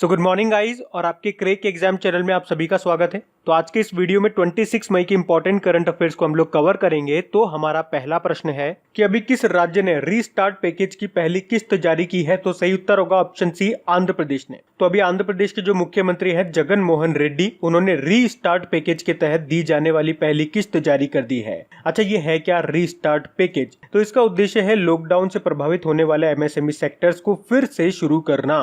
So good morning guys और आपके crack exam channel में आप सभी का स्वागत है। तो आज के इस वीडियो में 26 मई के इंपॉर्टेंट करंट अफेयर्स को हम लोग कवर करेंगे। तो हमारा पहला प्रश्न है कि अभी किस राज्य ने रीस्टार्ट पैकेज की पहली किस्त जारी की है। तो सही उत्तर होगा ऑप्शन सी, आंध्र प्रदेश ने। तो अभी आंध्र प्रदेश के जो मुख्यमंत्री है जगन मोहन रेड्डी, उन्होंने रीस्टार्ट पैकेज के तहत दी जाने वाली पहली किस्त जारी कर दी है। अच्छा, ये है क्या रीस्टार्ट पैकेज? तो इसका उद्देश्य है लॉकडाउन से प्रभावित होने वाले एमएसएमई सेक्टर्स को फिर से शुरू करना।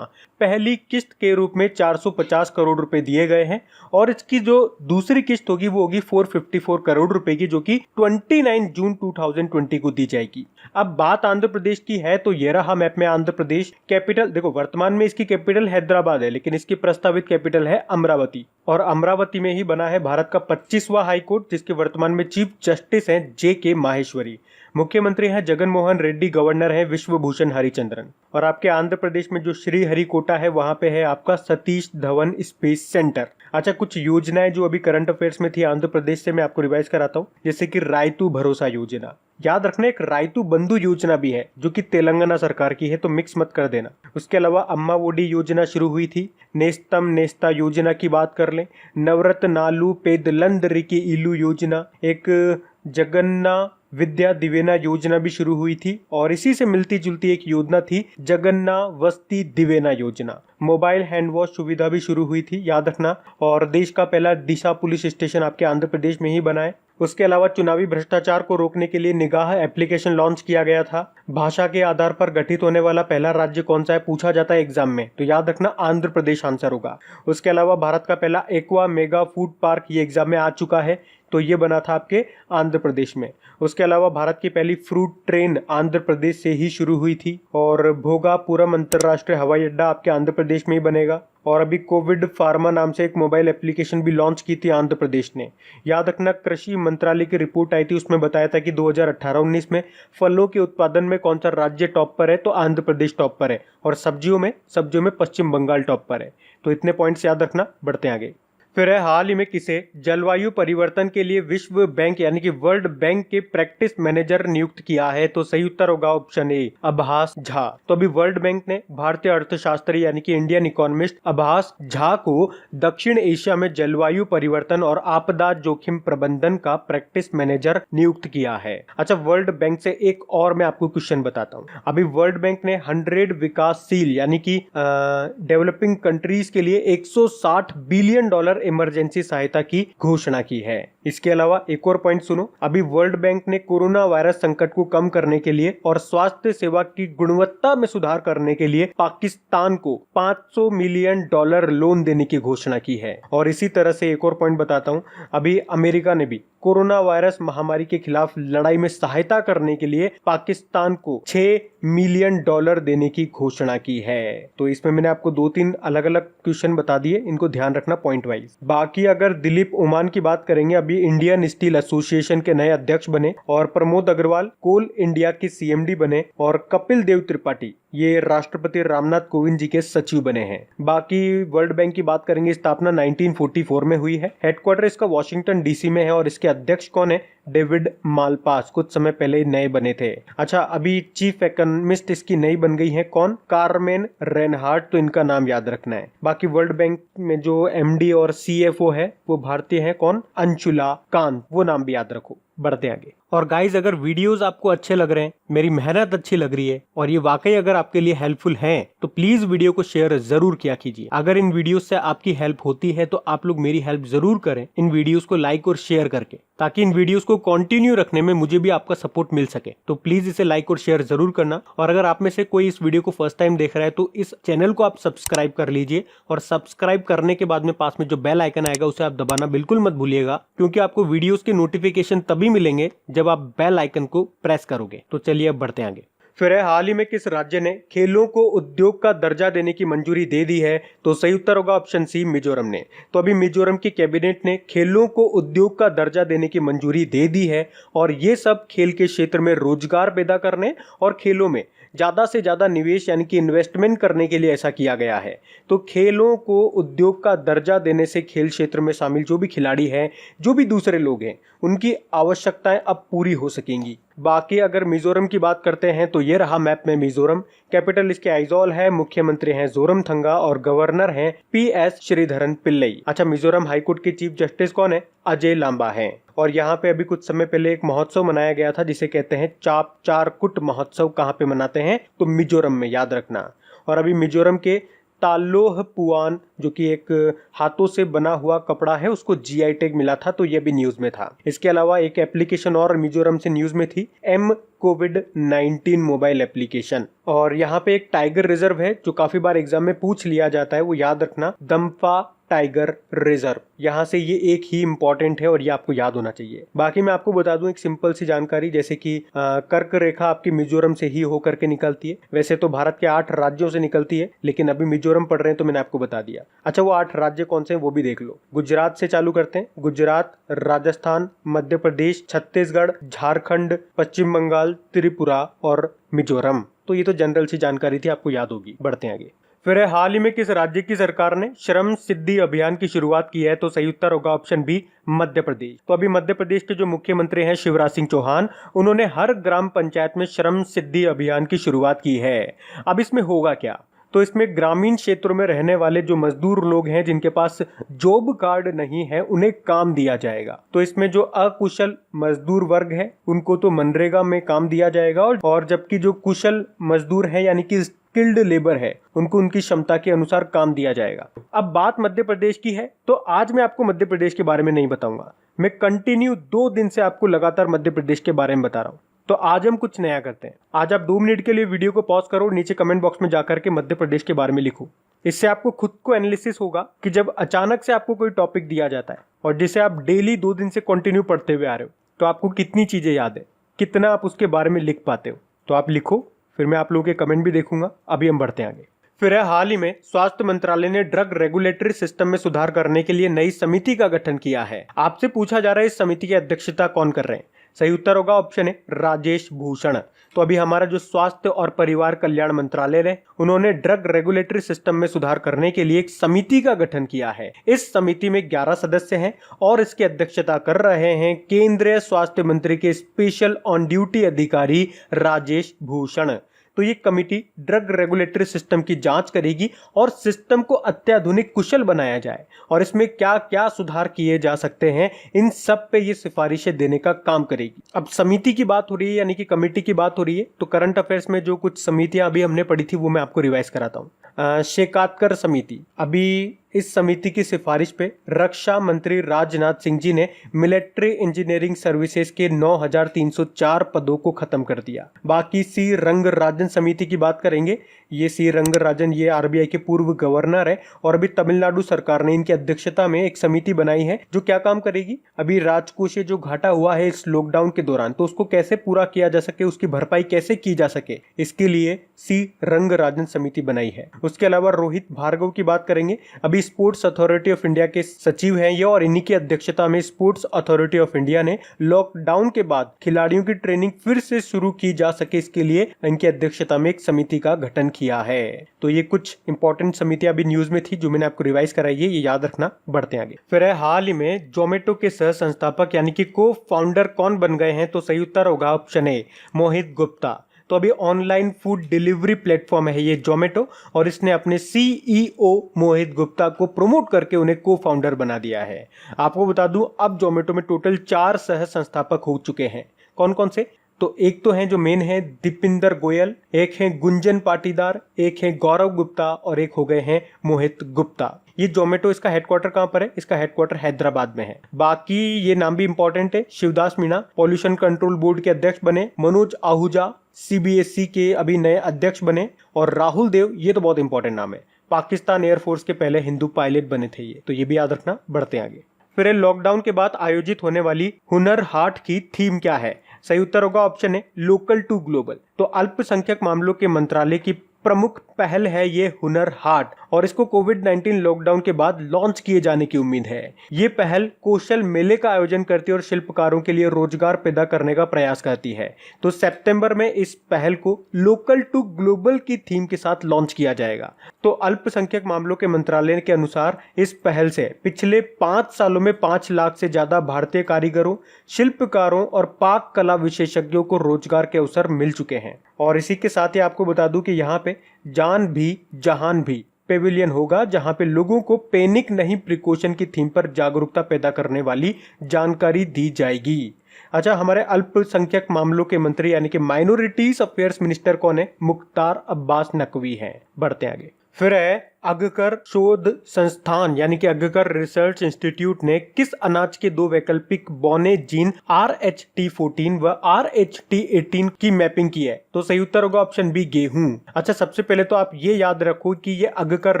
पहली किस्त के रूप में 450 करोड़ रुपए दिए गए हैं और इसकी जो दूसरी किस्त होगी वो होगी 454 करोड़ रुपए की, जो कि 29 जून 2020 को दी जाएगी। अब बात आंध्र प्रदेश की है तो ये रहा मैप में आंध्र प्रदेश। कैपिटल देखो, वर्तमान में इसकी कैपिटल हैदराबाद है, लेकिन इसकी प्रस्तावित कैपिटल है अमरावती। और अमरावती में ही बना है भारत का 25वां हाईकोर्ट, जिसके वर्तमान में चीफ जस्टिस हैं JK माहेश्वरी। मुख्यमंत्री हैं जगन मोहन रेड्डी, गवर्नर है विश्वभूषण हरिचंद्रन। और आपके आंध्र प्रदेश में जो श्री हरिकोटा है वहां पे है आपका सतीश धवन स्पेस सेंटर। अच्छा, कुछ योजनाएं जो अभी करंट अफेयर्स में थी आंध्र प्रदेश से मैं आपको रिवाइज कराता हूँ। जैसे कि रायतू भरोसा योजना, याद रखना एक रायतू बंधु योजना भी है जो कि तेलंगाना सरकार की है, तो मिक्स मत कर देना। उसके अलावा अम्मा ओडी योजना शुरू हुई थी। नेस्तम नेस्ता योजना की बात कर लें। नवरत्नालु पेदलंदरिकी इलू योजना, एक जगन्ना विद्या दिवेना योजना भी शुरू हुई थी। और इसी से मिलती जुलती एक योजना थी जगन्ना वस्ती दिवेना योजना। मोबाइल हैंड वॉश सुविधा भी शुरू हुई थी, याद रखना। और देश का पहला दिशा पुलिस स्टेशन आपके आंध्र प्रदेश में ही बना है। उसके अलावा चुनावी भ्रष्टाचार को रोकने के लिए निगाह एप्लीकेशन लॉन्च किया गया था। भाषा के आधार पर गठित होने वाला पहला राज्य कौन सा है, पूछा जाता है एग्जाम में, तो याद रखना आंध्र प्रदेश आंसर होगा। उसके अलावा भारत का पहला एक्वा मेगा फूड पार्क ये एग्जाम में आ चुका है, तो ये बना था आपके आंध्र प्रदेश में। उसके अलावा भारत की पहली फ्रूट ट्रेन आंध्र प्रदेश से ही शुरू हुई थी। और भोगापुरम अंतरराष्ट्रीय हवाई अड्डा आपके आंध्र प्रदेश में ही बनेगा। और अभी कोविड फार्मा नाम से एक मोबाइल एप्लीकेशन भी लॉन्च की थी आंध्र प्रदेश ने। याद रखना कृषि मंत्रालय की रिपोर्ट आई थी, उसमें बताया था कि 2018-19 में फलों के उत्पादन में कौन सा राज्य टॉप पर है, तो आंध्र प्रदेश टॉप पर है। और सब्जियों में पश्चिम बंगाल टॉप पर है। तो इतने पॉइंट्स याद रखना, बढ़ते आगे। फिर है हाल ही में किसे जलवायु परिवर्तन के लिए विश्व बैंक यानी कि वर्ल्ड बैंक के प्रैक्टिस मैनेजर नियुक्त किया है। तो सही उत्तर होगा ऑप्शन ए, आभास झा। तो अभी वर्ल्ड बैंक ने भारतीय अर्थशास्त्री यानी कि इंडियन इकोनॉमिस्ट आभास झा को दक्षिण एशिया में जलवायु परिवर्तन और आपदा जोखिम प्रबंधन का प्रैक्टिस मैनेजर नियुक्त किया है। अच्छा, वर्ल्ड बैंक से एक और मैं आपको क्वेश्चन बताता हूँ। अभी वर्ल्ड बैंक ने 100 विकासशील यानी कि डेवलपिंग कंट्रीज के लिए $160 बिलियन इमरजेंसी सहायता की घोषणा की है। इसके अलावा एक और पॉइंट सुनो। अभी वर्ल्ड बैंक ने कोरोना वायरस संकट को कम करने के लिए और स्वास्थ्य सेवा की गुणवत्ता में सुधार करने के लिए पाकिस्तान को $500 मिलियन लोन देने की घोषणा की है। और इसी तरह से एक और पॉइंट बताता हूं, अभी अमेरिका ने भी कोरोना वायरस महामारी के खिलाफ लड़ाई में सहायता करने के लिए पाकिस्तान को $6 मिलियन देने की घोषणा की है। तो इसमें मैंने आपको 2-3 अलग अलग क्वेश्चन बता दिए, इनको ध्यान रखना पॉइंट वाइज। बाकी अगर दिलीप उमान की बात करेंगे, अभी इंडियन स्टील एसोसिएशन के नए अध्यक्ष बने। और प्रमोद अग्रवाल कोल इंडिया के CMD बने। और कपिल देव त्रिपाठी ये राष्ट्रपति रामनाथ कोविंद जी के सचिव बने हैं। बाकी वर्ल्ड बैंक की बात करेंगे, स्थापना 1944 में हुई है। हेडक्वार्टर इसका वॉशिंगटन DC में है। और इसके अध्यक्ष कौन है, डेविड मालपास, कुछ समय पहले नए बने थे। अच्छा, अभी चीफ इकोनॉमिस्ट इसकी नई बन गई है, कौन, कार्मेन रेनहार्ट। तो इनका नाम याद रखना है। बाकी वर्ल्ड बैंक में जो MD और CFO है वो भारतीय है, कौन, अंशुला कांत, वो नाम भी याद रखो। बढ़ते आगे। और गाइज, अगर वीडियोस आपको अच्छे लग रहे हैं, मेरी मेहनत अच्छी लग रही है और ये वाकई अगर आपके लिए हेल्पफुल हैं, तो प्लीज वीडियो को शेयर जरूर किया कीजिए। अगर इन वीडियोस से आपकी हेल्प होती है तो आप लोग मेरी हेल्प जरूर करें इन वीडियोस को लाइक और शेयर करके, ताकि इन वीडियोस को कंटिन्यू रखने में मुझे भी आपका सपोर्ट मिल सके। तो प्लीज इसे लाइक और शेयर जरूर करना। और अगर आप में से कोई इस वीडियो को फर्स्ट टाइम देख रहा है तो इस चैनल को आप सब्सक्राइब कर लीजिए। और सब्सक्राइब करने के बाद में पास में जो बेल आइकन आएगा उसे आप दबाना बिल्कुल मत भूलिएगा, क्योंकि आपको वीडियोस के नोटिफिकेशन तभी मिलेंगे जब आप बेल आइकन को प्रेस करोगे। तो चलिए अब बढ़ते आगे। फिर है हाल ही में किस राज्य ने खेलों को उद्योग का दर्जा देने की मंजूरी दे दी है। तो सही उत्तर होगा ऑप्शन सी, मिजोरम ने। तो अभी मिजोरम की कैबिनेट ने खेलों को उद्योग का दर्जा देने की मंजूरी दे दी है। और ये सब खेल के क्षेत्र में रोजगार पैदा करने और खेलों में ज्यादा से ज्यादा निवेश यानी कि इन्वेस्टमेंट करने के लिए ऐसा किया गया है। तो खेलों को उद्योग का दर्जा देने से खेल क्षेत्र में शामिल जो भी खिलाड़ी हैं, जो भी दूसरे लोग हैं, उनकी आवश्यकताएं अब पूरी हो सकेंगी। बाकी अगर मिजोरम की बात करते हैं तो ये रहा मैप में मिजोरम। कैपिटल इसके आइजॉल है, मुख्यमंत्री हैं जोरमथंगा और गवर्नर हैं PS श्रीधरन पिल्लई। अच्छा, मिजोरम हाईकोर्ट के चीफ जस्टिस कौन है? अजय लांबा हैं। और यहाँ पे अभी कुछ समय पहले एक महोत्सव मनाया गया था जिसे कहते हैं चाप चार कुट महोत्सव। कहाँ पे मनाते हैं? तो मिजोरम में, याद रखना। और अभी मिजोरम के तालोह पुआन जो कि एक हाथों से बना हुआ कपड़ा है उसको GI टैग मिला था, तो ये भी न्यूज में था। इसके अलावा एक एप्लीकेशन और मिजोरम से न्यूज में थी, M-COVID-19 मोबाइल एप्लीकेशन। और यहाँ पे एक टाइगर रिजर्व है जो काफी बार एग्जाम में पूछ लिया जाता है, वो याद रखना, दम्फा टाइगर रिजर्व। यहाँ से ये एक ही इंपॉर्टेंट है और ये आपको याद होना चाहिए। बाकी मैं आपको बता दूं एक सिंपल सी जानकारी, जैसे कि कर्क रेखा आपकी मिजोरम से ही होकर के निकलती है। वैसे तो भारत के 8 राज्यों से निकलती है, लेकिन अभी मिजोरम पढ़ रहे हैं तो मैंने आपको बता दिया। अच्छा, वो 8 राज्य कौन से हैं वो भी देख लो। गुजरात से चालू करते हैं। गुजरात, राजस्थान, मध्य प्रदेश, छत्तीसगढ़, झारखंड, पश्चिम बंगाल, त्रिपुरा और मिजोरम। तो ये तो जनरल सी जानकारी थी, आपको याद होगी। बढ़ते हैं आगे। फिर हाल ही में किस राज्य की सरकार ने श्रम सिद्धि अभियान की शुरुआत की है? तो सही उत्तर होगा ऑप्शन बी, मध्य प्रदेश। तो अभी मध्य प्रदेश के जो मुख्यमंत्री हैं शिवराज सिंह चौहान, उन्होंने हर ग्राम पंचायत में श्रम सिद्धि अभियान की शुरुआत की है। अब इसमें होगा क्या? तो इसमें ग्रामीण क्षेत्रों में रहने वाले जो मजदूर लोग हैं जिनके पास जॉब कार्ड नहीं है, उन्हें काम दिया जाएगा। तो इसमें जो अकुशल मजदूर वर्ग है उनको तो मनरेगा में काम दिया जाएगा, और जबकि जो कुशल मजदूर है यानी कि स्किल्ड लेबर है, उनको उनकी क्षमता के अनुसार काम दिया जाएगा। अब बात मध्य प्रदेश की है, तो आज मैं आपको मध्य प्रदेश के बारे में नहीं बताऊंगा। मैं कंटिन्यू 2 दिन से आपको लगातार मध्य प्रदेश के बारे में बता रहा हूँ। तो आज हम कुछ नया करते हैं। आज आप 2 मिनट के लिए वीडियो को पॉज करो, नीचे कमेंट बॉक्स में जाकर के मध्य प्रदेश के बारे में लिखो। इससे आपको खुद को एनालिसिस होगा कि जब अचानक से आपको कोई टॉपिक दिया जाता है और जिसे आप डेली 2 दिन से कंटिन्यू पढ़ते हुए आ रहे हो, तो आपको कितनी चीजें याद है, कितना आप उसके बारे में लिख पाते हो। तो आप लिखो, फिर मैं आप लोगों के कमेंट भी देखूंगा। अभी हम बढ़ते हैं आगे। फिर हाल ही में स्वास्थ्य मंत्रालय ने ड्रग रेगुलेटरी सिस्टम में सुधार करने के लिए नई समिति का गठन किया है। आपसे पूछा जा रहा है इस समिति की अध्यक्षता कौन कर रहे हैं? सही उत्तर होगा ऑप्शन है राजेश भूषण। तो अभी हमारा जो स्वास्थ्य और परिवार कल्याण मंत्रालय है, उन्होंने ड्रग रेगुलेटरी सिस्टम में सुधार करने के लिए एक समिति का गठन किया है। इस समिति में 11 सदस्य हैं और इसकी अध्यक्षता कर रहे हैं केंद्रीय स्वास्थ्य मंत्री के स्पेशल ऑन ड्यूटी अधिकारी राजेश भूषण। तो ये कमेटी ड्रग रेगुलेटरी सिस्टम की जांच करेगी और सिस्टम को अत्याधुनिक कुशल बनाया जाए और इसमें क्या क्या सुधार किए जा सकते हैं, इन सब पे ये सिफारिशें देने का काम करेगी। अब समिति की बात हो रही है यानी कि कमेटी की बात हो रही है, तो करंट अफेयर्स में जो कुछ समितियां अभी हमने पढ़ी थी वो मैं आपको रिवाइज कराता हूँ। शेकातकर समिति, अभी इस समिति की सिफारिश पे रक्षा मंत्री राजनाथ सिंह जी ने मिलिट्री इंजीनियरिंग सर्विसेज के 9,304 पदों को खत्म कर दिया। बाकी सी रंगराजन समिति की बात करेंगे। ये सी रंगराजन ये RBI के पूर्व गवर्नर है और अभी तमिलनाडु सरकार ने इनकी अध्यक्षता में एक समिति बनाई है जो क्या काम करेगी, अभी राजकोषीय जो घाटा हुआ है इस लॉकडाउन के दौरान, तो उसको कैसे पूरा किया जा सके, उसकी भरपाई कैसे की जा सके, इसके लिए सी रंगराजन समिति बनाई है। उसके अलावा रोहित भार्गव की बात करेंगे। अभी स्पोर्ट्स अथॉरिटी ऑफ इंडिया के सचिव हैं ये, और इन्हीं की अध्यक्षता में स्पोर्ट्स अथॉरिटी ऑफ इंडिया ने लॉकडाउन के बाद खिलाड़ियों की ट्रेनिंग फिर से शुरू की जा सके, इसके लिए इनकी अध्यक्षता में एक समिति का गठन किया है। तो ये कुछ इंपॉर्टेंट समितियां अभी न्यूज में थी जो मैंने आपको रिवाइज कराई है, ये याद रखना। बढ़ते हैं आगे। फिर हाल ही में जोमेटो के सह संस्थापक यानी कि को फाउंडर कौन बन गए हैं? तो सही उत्तर होगा ऑप्शन ए, मोहित गुप्ता। तो अभी ऑनलाइन फूड डिलीवरी प्लेटफॉर्म है ये जोमेटो, और इसने अपने CEO मोहित गुप्ता को प्रमोट करके उन्हें को फाउंडर बना दिया है। आपको बता दूं अब जोमेटो में टोटल 4 सह संस्थापक हो चुके हैं। कौन कौन से? तो एक तो हैं जो मेन है दीपिंदर गोयल, एक है गुंजन पाटीदार, एक है गौरव गुप्ता और एक हो गए हैं मोहित गुप्ता। ये जोमेटो, इसका हेडक्वार्टर कहां पर है? इसका हेडक्वार्टर हैदराबाद में है। बाकी ये नाम भी इंपॉर्टेंट है, Shivdas Meena pollution control board के अध्यक्ष बने, मनोज आहूजा CBSE के अभी नए अध्यक्ष बने, और राहुल देव, ये तो बहुत इंपॉर्टेंट नाम है, पाकिस्तान एयरफोर्स के पहले हिंदू पायलट बने थे ये, तो ये भी याद रखना। बढ़ते आगे। फिर लॉकडाउन के बाद आयोजित होने वाली हुनर हाट की थीम क्या है? सही उत्तर होगा ऑप्शन है लोकल टू ग्लोबल। तो अल्पसंख्यक मामलों के मंत्रालय की प्रमुख पहल है ये हुनर हाट और इसको कोविड-19 लॉकडाउन के बाद लॉन्च किए जाने की उम्मीद है। ये पहल कौशल मेले का आयोजन करती है और शिल्पकारों के लिए रोजगार पैदा करने का प्रयास करती है। तो सितंबर में इस पहल को लोकल टू ग्लोबल की थीम के साथ लॉन्च किया जाएगा। तो अल्पसंख्यक मामलों के मंत्रालय के अनुसार इस पहल से पिछले 5 सालों में 5 लाख से ज्यादा भारतीय कारीगरों, शिल्पकारों और पाक कला विशेषज्ञों को रोजगार के अवसर मिल चुके हैं। और इसी के साथ ही आपको बता दूं कि यहाँ पे जान भी जहान भी पेविलियन होगा, जहां पे लोगों को पैनिक नहीं प्रिकॉशन की थीम पर जागरूकता पैदा करने वाली जानकारी दी जाएगी। अच्छा, हमारे अल्पसंख्यक मामलों के मंत्री यानी कि माइनॉरिटीज अफेयर्स मिनिस्टर कौन है? मुख्तार अब्बास नकवी हैं। बढ़ते आगे। फिर है अगकर शोध संस्थान यानी कि अगकर रिसर्च इंस्टीट्यूट ने किस अनाज के 2 वैकल्पिक बौने जीन RH-T14 व RH-T18 की मैपिंग की है? तो सही उत्तर होगा ऑप्शन बी, गेहूं। अच्छा, सबसे पहले तो आप ये याद रखो कि ये अगकर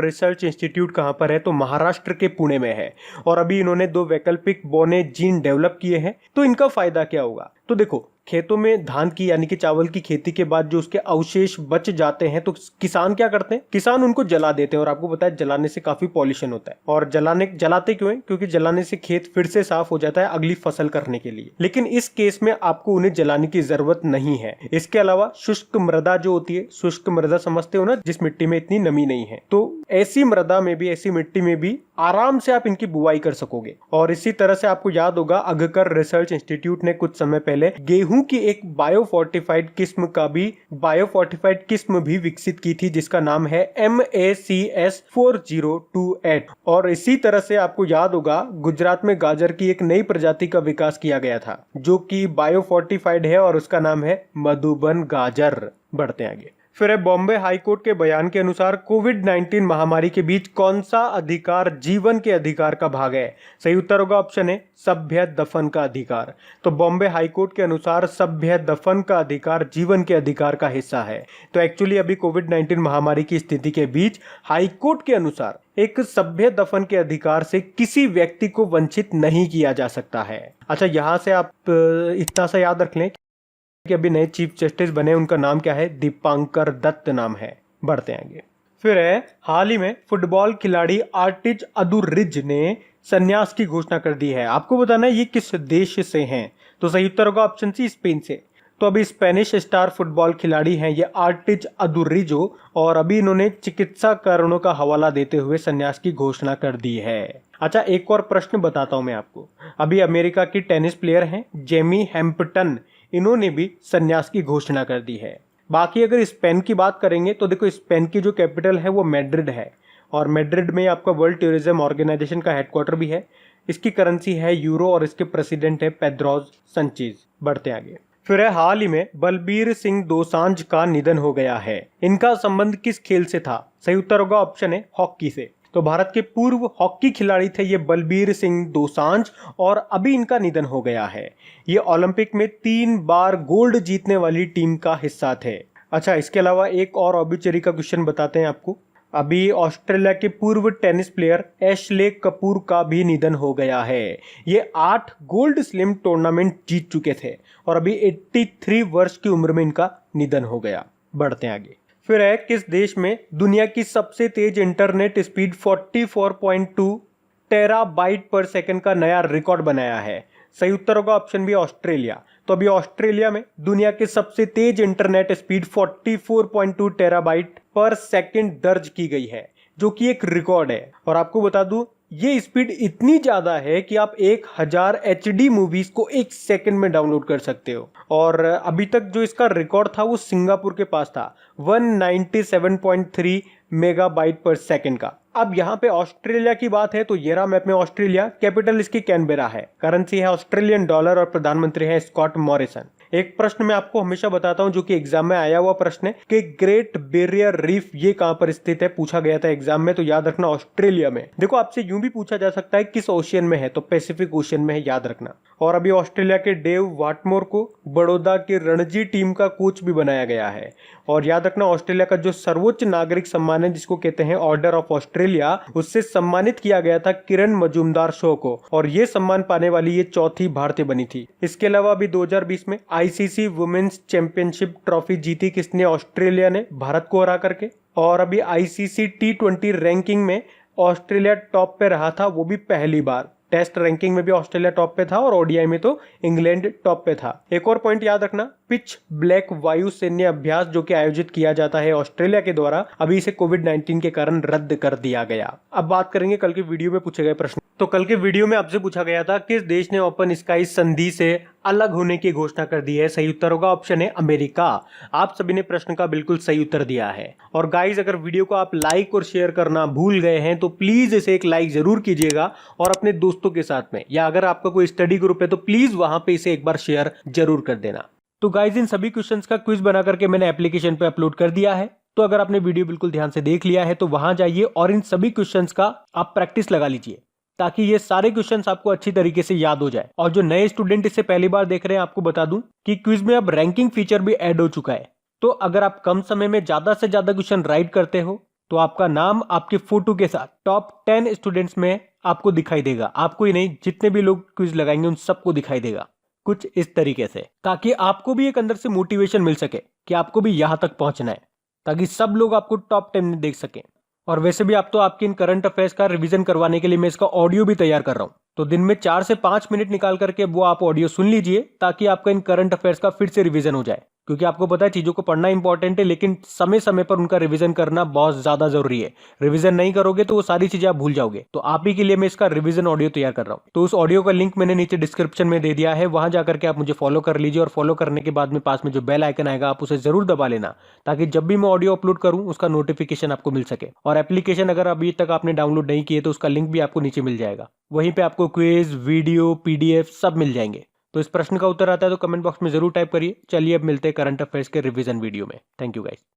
रिसर्च इंस्टीट्यूट कहां पर है? तो महाराष्ट्र के पुणे में है। और अभी इन्होंने 2 वैकल्पिक बौने जीन डेवलप किए हैं। तो इनका फायदा क्या होगा? तो देखो, खेतों में धान की यानी कि चावल की खेती के बाद जो उसके अवशेष बच जाते हैं तो किसान क्या करते हैं? किसान उनको जला देते हैं। और आपको पता है जलाने से काफी पॉल्यूशन होता है। और जलाते क्यों है? क्योंकि जलाने से खेत फिर से साफ हो जाता है अगली फसल करने के लिए। लेकिन इस केस में आपको उन्हें जलाने की जरूरत नहीं है। इसके अलावा शुष्क मृदा जो होती है, शुष्क मृदा समझते हो ना, जिस मिट्टी में इतनी नमी नहीं है, तो ऐसी मृदा में भी, ऐसी मिट्टी में भी आराम से आप इनकी बुवाई कर सकोगे। और इसी तरह से आपको याद होगा अगकर रिसर्च इंस्टीट्यूट ने कुछ समय पहले गेहूं की एक बायोफोर्टिफाइड किस्म भी विकसित की थी जिसका नाम है MACS 4028। और इसी तरह से आपको याद होगा गुजरात में गाजर की एक नई प्रजाति का विकास किया गया था जो कि बायोफोर्टिफाइड है और उसका नाम है मधुबन गाजर। बढ़ते आगे। फिर है बॉम्बे हाईकोर्ट के बयान के अनुसार कोविड-19 महामारी के बीच कौन सा अधिकार जीवन के अधिकार का भाग है? सही उत्तर होगा ऑप्शन ए, सभ्य दफन का अधिकार। तो बॉम्बे हाईकोर्ट के अनुसार सभ्य दफन का अधिकार जीवन के अधिकार का हिस्सा है। तो एक्चुअली अभी कोविड-19 महामारी की स्थिति के बीच हाईकोर्ट के अनुसार एक सभ्य दफन के अधिकार से किसी व्यक्ति को वंचित नहीं किया जा सकता है। अच्छा, यहां से आप इतना सा याद रख लें कि अभी नए चीफ जस्टिस बने, उनका नाम क्या है? दीपांकर दत्त नाम है। बढ़ते आगे। फिर है हाल ही में फुटबॉल खिलाड़ी आर्टिज अदुरिज ने संन्यास की घोषणा कर दी है। आपको बताना है ये किस देश से हैं? तो सही उत्तर होगा ऑप्शन सी, स्पेन से। तो अभी स्पेनिश स्टार फुटबॉल खिलाड़ी हैं ये आर्टिज अदुरिजो और अभी इन्होंने चिकित्सा कारणों का हवाला देते हुए संन्यास की घोषणा कर दी है। अच्छा, एक और प्रश्न बताता हूं मैं आपको। अभी अमेरिका की टेनिस प्लेयर हैं जेमी हैम्पटन, इन्होंने भी संन्यास की घोषणा कर दी है। बाकी अगर स्पेन की बात करेंगे तो देखो, स्पेन की जो कैपिटल है वो मैड्रिड है और मैड्रिड में आपका वर्ल्ड टूरिज्म ऑर्गेनाइजेशन का हेडक्वार्टर भी है। इसकी करेंसी है यूरो और इसके प्रेसिडेंट है पेड्रो संचेज। बढ़ते आगे। फिर है हाल ही में बलबीर सिंह दोसांझ का निधन हो गया है। इनका संबंध किस खेल से था? सही उत्तर होगा ऑप्शन है, हॉकी से। तो भारत के पूर्व हॉकी खिलाड़ी थे ये बलबीर सिंह दोसांझ और अभी इनका निधन हो गया है। ये ओलंपिक में 3 बार गोल्ड जीतने वाली टीम का हिस्सा थे। अच्छा, इसके अलावा एक और ऑबिचरी का क्वेश्चन बताते हैं आपको। अभी ऑस्ट्रेलिया के पूर्व टेनिस प्लेयर एशले कपूर का भी निधन हो गया है। ये 8 गोल्ड स्लिम टूर्नामेंट जीत चुके थे और अभी 83 वर्ष की उम्र में इनका निधन हो गया। बढ़ते हैं आगे। फिर है किस देश में दुनिया की सबसे तेज internet speed 44.2 terabyte per second का नया रिकॉर्ड बनाया है? सही उत्तर होगा ऑप्शन बी, ऑस्ट्रेलिया। तो अभी ऑस्ट्रेलिया में दुनिया के सबसे तेज internet speed 44.2 terabyte per second दर्ज की गई है जो कि एक रिकॉर्ड है। और आपको बता दूं ये स्पीड इतनी ज्यादा है कि आप 1000 HD मूवीज को 1 सेकंड में डाउनलोड कर सकते हो। और अभी तक जो इसका रिकॉर्ड था वो सिंगापुर के पास था 197.3 मेगाबाइट पर सेकंड का। अब यहाँ पे ऑस्ट्रेलिया की बात है तो ये रहा मैप में ऑस्ट्रेलिया, कैपिटल इसकी कैनबेरा है, करेंसी है ऑस्ट्रेलियन डॉलर और प्रधानमंत्री है स्कॉट मॉरिसन। एक प्रश्न मैं आपको हमेशा बताता हूं जो कि एग्जाम में आया हुआ प्रश्न है कि ग्रेट बैरियर रीफ ये कहां पर स्थित है, पूछा गया था एग्जाम में, तो याद रखना ऑस्ट्रेलिया में। देखो आपसे यूं भी पूछा जा सकता है किस ओशियन में है, तो पैसिफिक ओशियन में है, याद रखना। और अभी ऑस्ट्रेलिया के डेव वाटमोर को बड़ौदा की रणजी टीम का कोच भी बनाया गया है। और याद रखना ऑस्ट्रेलिया का जो सर्वोच्च नागरिक सम्मान है जिसको कहते हैं ऑर्डर ऑफ ऑस्ट्रेलिया, उससे सम्मानित किया गया था किरण मजूमदार शो को, और ये सम्मान पाने वाली ये चौथी भारतीय बनी थी। इसके अलावा अभी 2020 में ICC वुमेन्स चैंपियनशिप ट्रॉफी जीती किसने? ऑस्ट्रेलिया ने, भारत को हरा करके। और अभी आईसीसी T20 रैंकिंग में ऑस्ट्रेलिया टॉप पे रहा था, वो भी पहली बार। टेस्ट रैंकिंग में भी ऑस्ट्रेलिया टॉप पे था और ओडीआई में तो इंग्लैंड टॉप पे था। एक और पॉइंट याद रखना, पिच ब्लैक वायु सैन्य अभ्यास जो कि आयोजित किया जाता है ऑस्ट्रेलिया के द्वारा, अभी इसे कोविड-19 के कारण रद्द कर दिया गया। अब बात करेंगे कल के वीडियो में पूछे गए प्रश्न। तो कल के वीडियो में आपसे पूछा गया था किस देश ने ओपन स्काई संधि से अलग होने की घोषणा कर दी है। सही उत्तर होगा ऑप्शन है अमेरिका। आप सभी ने प्रश्न का बिल्कुल सही उत्तर दिया है। और गाइज, अगर वीडियो को आप लाइक और शेयर करना भूल गए हैं तो प्लीज इसे एक लाइक जरूर कीजिएगा और अपने दोस्तों के साथ में, या अगर आपका कोई स्टडी ग्रुप है तो प्लीज वहां पे इसे एक बार शेयर जरूर कर देना। तो गाइज, इन सभी क्वेश्चंस का क्विज बना करके मैंने एप्लीकेशन पे अपलोड कर दिया है। तो अगर आपने वीडियो बिल्कुल ध्यान से देख लिया है तो वहां जाइए और इन सभी क्वेश्चंस का आप प्रैक्टिस लगा लीजिए, ताकि ये सारे क्वेश्चंस आपको अच्छी तरीके से याद हो जाए। और जो नए स्टूडेंट इसे पहली बार देख रहे हैं, आपको बता दूं कि क्विज में अब रैंकिंग फीचर भी ऐड हो चुका है। तो अगर आप कम समय में ज्यादा से ज्यादा क्वेश्चन राइट करते हो तो आपका नाम आपके फोटो के साथ टॉप 10 स्टूडेंट्स में आपको दिखाई देगा। आपको ही नहीं, जितने भी लोग क्विज लगाएंगे उन सबको दिखाई देगा कुछ इस तरीके से, ताकि आपको भी एक अंदर से मोटिवेशन मिल सके कि आपको भी यहां तक पहुंचना है, ताकि सब लोग आपको टॉप 10 में देख सकें। और वैसे भी आप तो आपके इन करंट अफेयर्स का रिवीजन करवाने के लिए मैं इसका ऑडियो भी तैयार कर रहा हूं। तो दिन में 4 से 5 मिनट निकाल करके वो आप ऑडियो सुन लीजिए, ताकि आपका इन करंट अफेयर्स का फिर से रिवीजन हो जाए। क्योंकि आपको पता है चीजों को पढ़ना इंपॉर्टेंट है, लेकिन समय समय पर उनका रिवीजन करना बहुत ज्यादा जरूरी है। रिवीजन नहीं करोगे तो वो सारी चीजें आप भूल जाओगे। तो आप ही के लिए मैं इसका रिवीजन ऑडियो तैयार कर रहा हूं। तो उस ऑडियो का लिंक मैंने नीचे डिस्क्रिप्शन में दे दिया है, वहां जाकर के आप मुझे फॉलो कर लीजिए। और फॉलो करने के बाद में पास में जो बेल आइकन आएगा आप उसे जरूर दबा लेना, ताकि जब भी मैं ऑडियो अपलोड करूं उसका नोटिफिकेशन आपको मिल सके। और एप्लीकेशन अगर अभी तक आपने डाउनलोड नहीं किए तो उसका लिंक भी आपको नीचे मिल जाएगा। वहीं पे आपको क्विज, वीडियो, पीडीएफ सब मिल जाएंगे। तो इस प्रश्न का उत्तर आता है तो कमेंट बॉक्स में जरूर टाइप करिए। चलिए अब मिलते हैं करंट अफेयर्स के रिवीजन वीडियो में। Thank you guys.